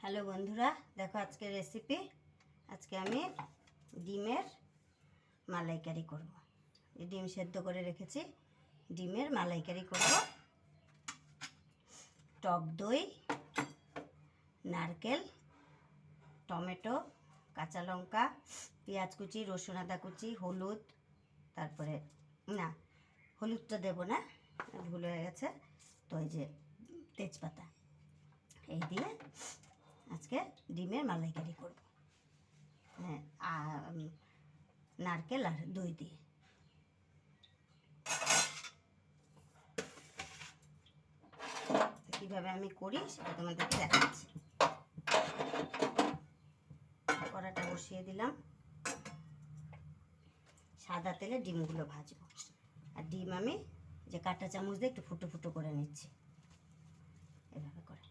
Hello বন্ধুরা, দেখো আজকের রেসিপি। আজকে আমি ডিমের মালাইকারি করব। ডিম সেদ্ধ করে রেখেছি, ডিমের মালাইকারি করব। টক দই, নারকেল, টমেটো, কাঁচা লঙ্কা, পেঁয়াজ কুচি, রসুন আদা কুচি, হলুদ, তারপরে না হলুদটা দেবো না, ভুল হয়ে গেছে, তো এই যে তেজপাতা, এই দিয়ে আজকে ডিমের মালাইকারি করব। হ্যাঁ, নারকেল আর দই দিয়ে। কীভাবে আমি করি সেটা তোমাদেরকে দেখাচ্ছি। কড়াটা বসিয়ে দিলাম, সাদা তেলে ডিমগুলো ভাজবো। আর ডিম আমি যে কাঁটা চামচ দিয়ে একটু ফুটো ফুটো করে নিচ্ছি, এভাবে করে।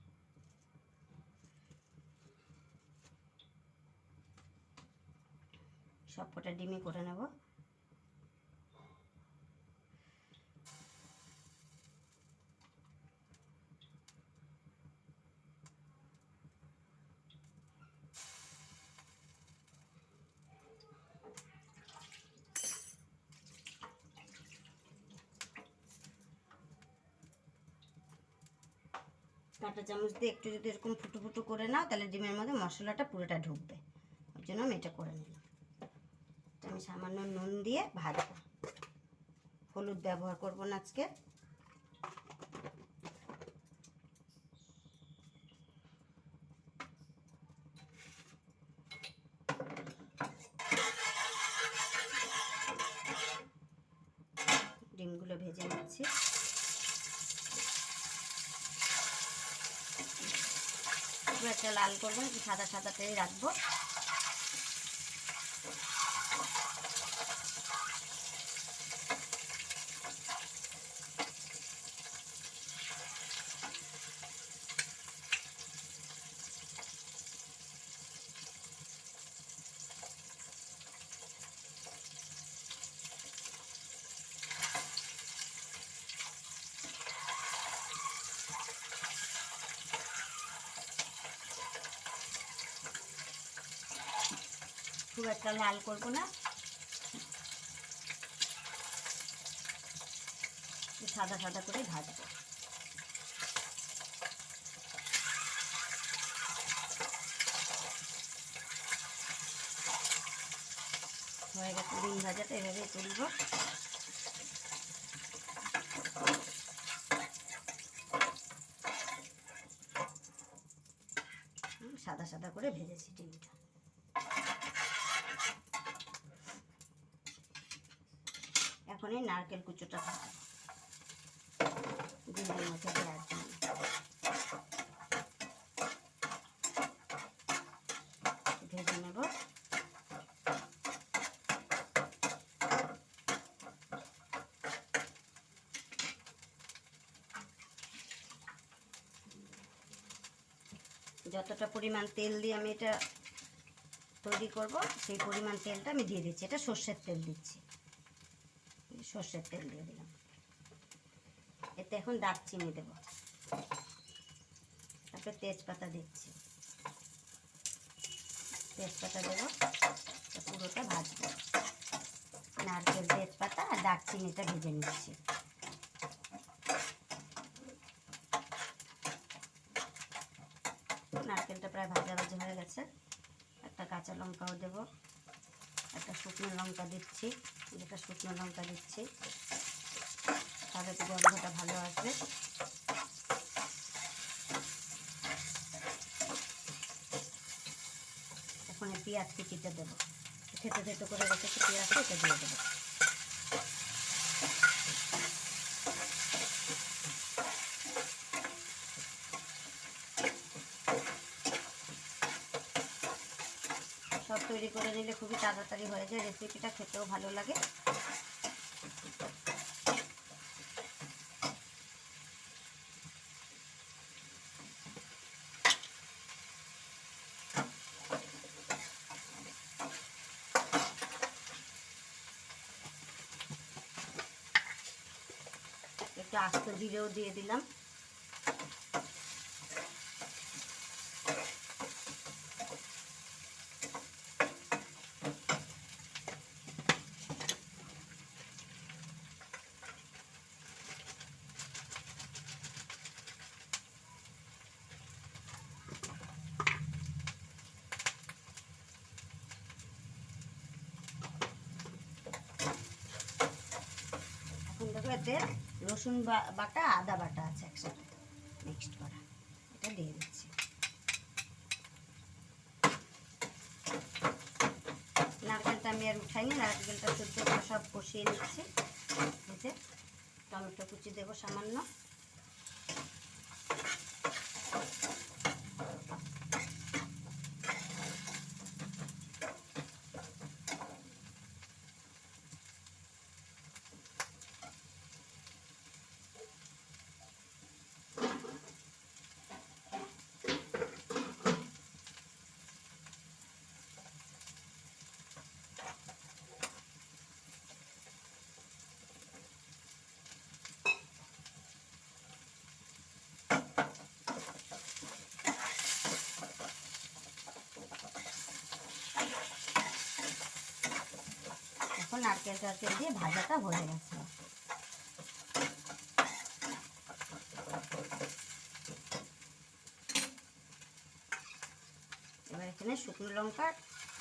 সব কটা ডিমই করে নেব। কাঁটা চামচ দিয়ে একটু যদি এরকম ফুটো ফুটো করে নাও, তাহলে ডিমের মধ্যে মশলাটা পুরোটা ঢুকবে। ওই জন্য আমি এটা করে নিলাম। আমি সামান্য নুন দিয়ে ভাজবো, হলুদ ব্যবহার করবো না আজকে। ডিমগুলো ভেজে নিচ্ছি। খুব একটা লাল করবো না, সাদা সাদাতেই রাখবো। খুব একটা লাল করবো না, সাদা সাদা করে ভাজবো। হয়ে গেছে ডিম ভাজাটা, এভাবে তুলবো। সাদা সাদা করে ভেজেছি ডিমটা। এখন এই নারকেল কুচোটা ডিমের মধ্যে দেওয়ার জন্য ভেজে নেব। যতটা পরিমাণ তেল দিয়ে আমি এটা তৈরি করব, সেই পরিমাণ তেলটা আমি দিয়ে দিচ্ছি। এটা সর্ষের তেল দিচ্ছি, সর্ষের তেল দিয়ে দিলাম। এতে এখন দারচিনি দেব, তারপরে তেজপাতা দিচ্ছি। তেজপাতা দেবো, পুরোটা ভাজবো। নারকেল, তেজপাতা আর দারচিনিটা ভেজে নিচ্ছি। নারকেলটা প্রায় ভাজা ভাজা হয়ে গেছে। একটা কাঁচা লঙ্কাও দেব, একটা শুকনো লঙ্কা দিচ্ছি, যেটা শুকনো লঙ্কা দিচ্ছি তাহলে তো গন্ধটা ভালো আসবে। এখন এই পেঁয়াজ কুচিটা দেবো, থেতো থেতো করে রেখেছি পেঁয়াজটা, এটা দিয়ে দেবো। সব তৈরি করে নিলে খুবই তাড়াতাড়ি হয়ে যায়, রেসিপিটা খেতেও ভালো লাগে। একটু আস্ত জিরেও দিয়ে দিলাম। এটাতে রসুন বাটা আদা বাটা আছে একসাথে মিক্সড করা, এটা দিয়ে দিচ্ছি। নারকেলটা আমি আর উঠাইনি, নারকেলটা শুদ্ধ করে সব কষিয়ে নিচ্ছি। এই যে টমেটো কুচি দেবো সামান্য, এখন নারকেল টারকেল দিয়ে ভাজাটা হয়ে গেছে। এবার এখানে শুকনো লঙ্কা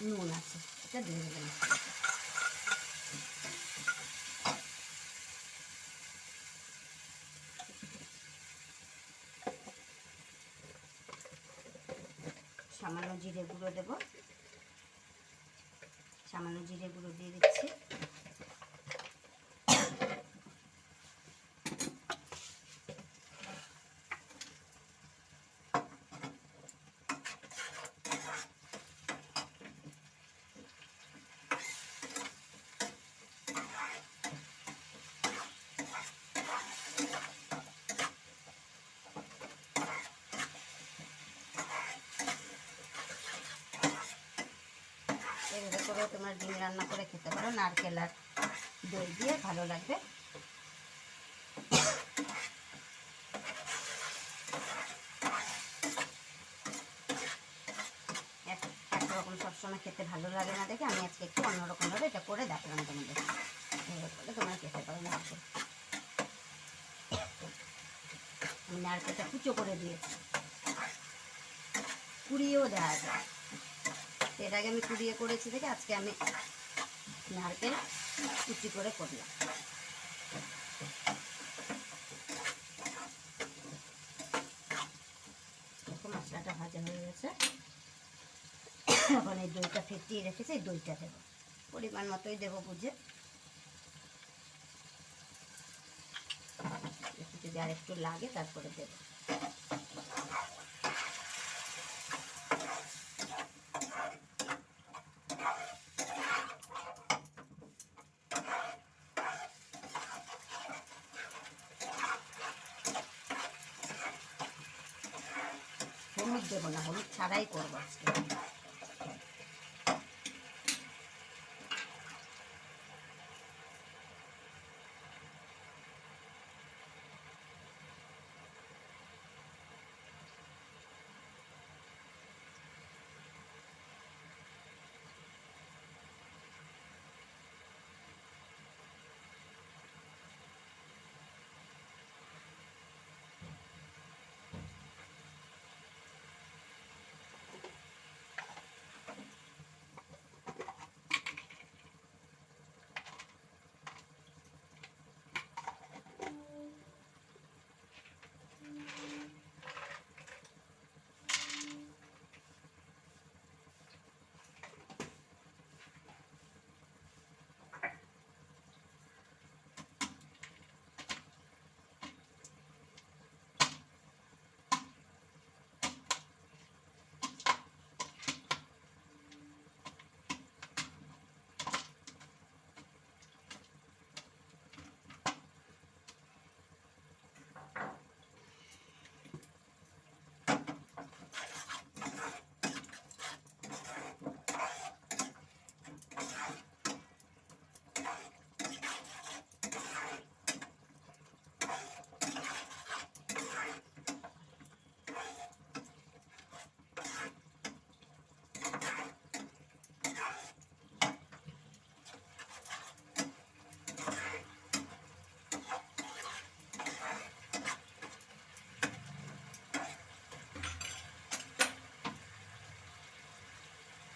নুন আছে, এটা দিয়ে দেবেন। সামান্য জিরে গুঁড়ো দেব, সামান্য জিরে গুঁড়ো দিয়ে দিচ্ছি। এভাবে করে তোমরা ডিম রান্না করে খেতে পারো, নারকেল আর দই দিয়ে ভালো লাগবে। একরকম সবসময় খেতে ভালো লাগে না দেখে আমি আজকে একটু অন্যরকমভাবে এটা করে দেখলাম তোমাদের, এভাবে করে তোমরা খেতে পারো নারকেল। আমি নারকেলটা কুচো করে দিয়েছি, কুড়িয়েও দেওয়া যায়। এর আগে আমি কুড়িয়ে করেছি দেখে আজকে আমি নারকেল কুচি করে করলাম। মশলাটা ভাজা হয়ে গেছে, এখন এই দইটা ফেটিয়ে রেখেছি, এই দইটা দেবো, পরিমাণ মতোই দেবো বুঝে। যদি আর একটু লাগে তারপরে দেবো। হলুদ দেবো না, হলুদ ছাড়াই করবো আজকে।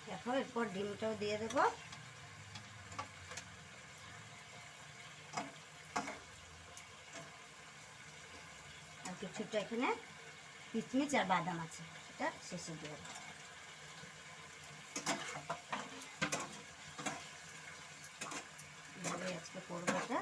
দেখো এরপর ডিমটাও দিয়ে দেবো। দুটো এখানে কিশমিশ আর বাদাম আছে, এটা শেষে দিয়ে দেবো। এভাবে আজকে করবো এটা।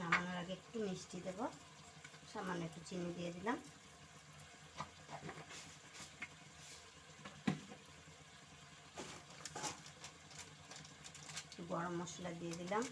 নামানোর আগে একটু মিষ্টি দেবো, সামান্য একটু চিনি দিয়ে দিলাম। গরম মশলা দিয়ে দিলাম।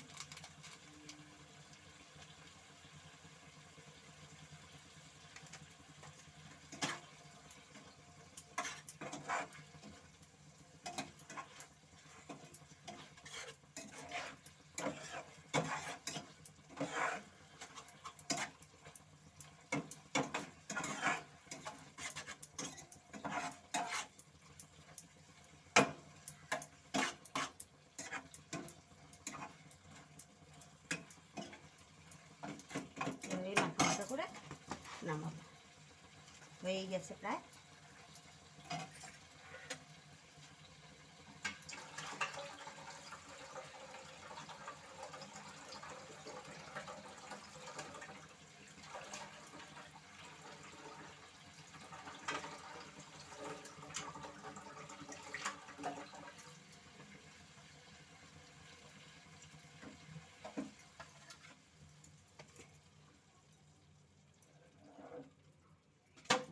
করে নামাবো, হয়ে গেছে প্রায়।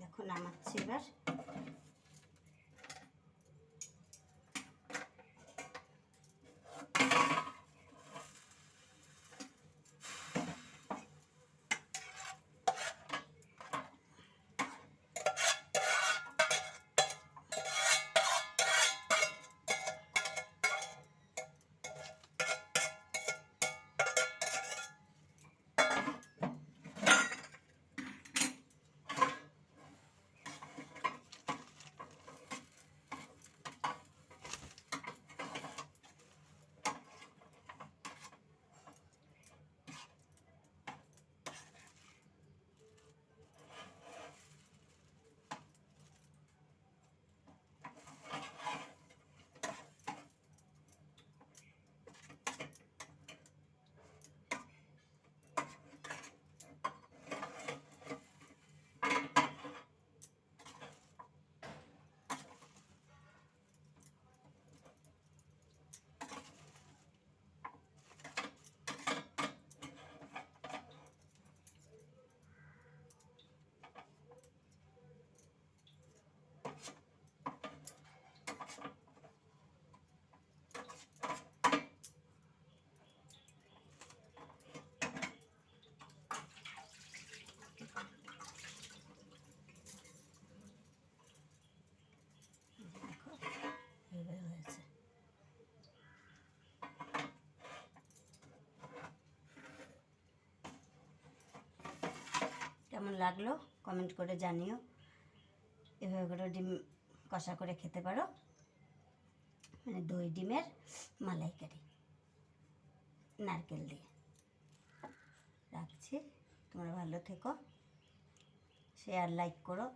দেখো নামাচ্ছি এবার। কেমন লাগলো কমেন্ট করে জানিও। এভাবে করে ডিম কষা করে খেতে পারো, মানে দই ডিমের মালাইকারি নারকেল দিয়ে। রাখছি, তোমরা ভালো থেকো, শেয়ার লাইক করো।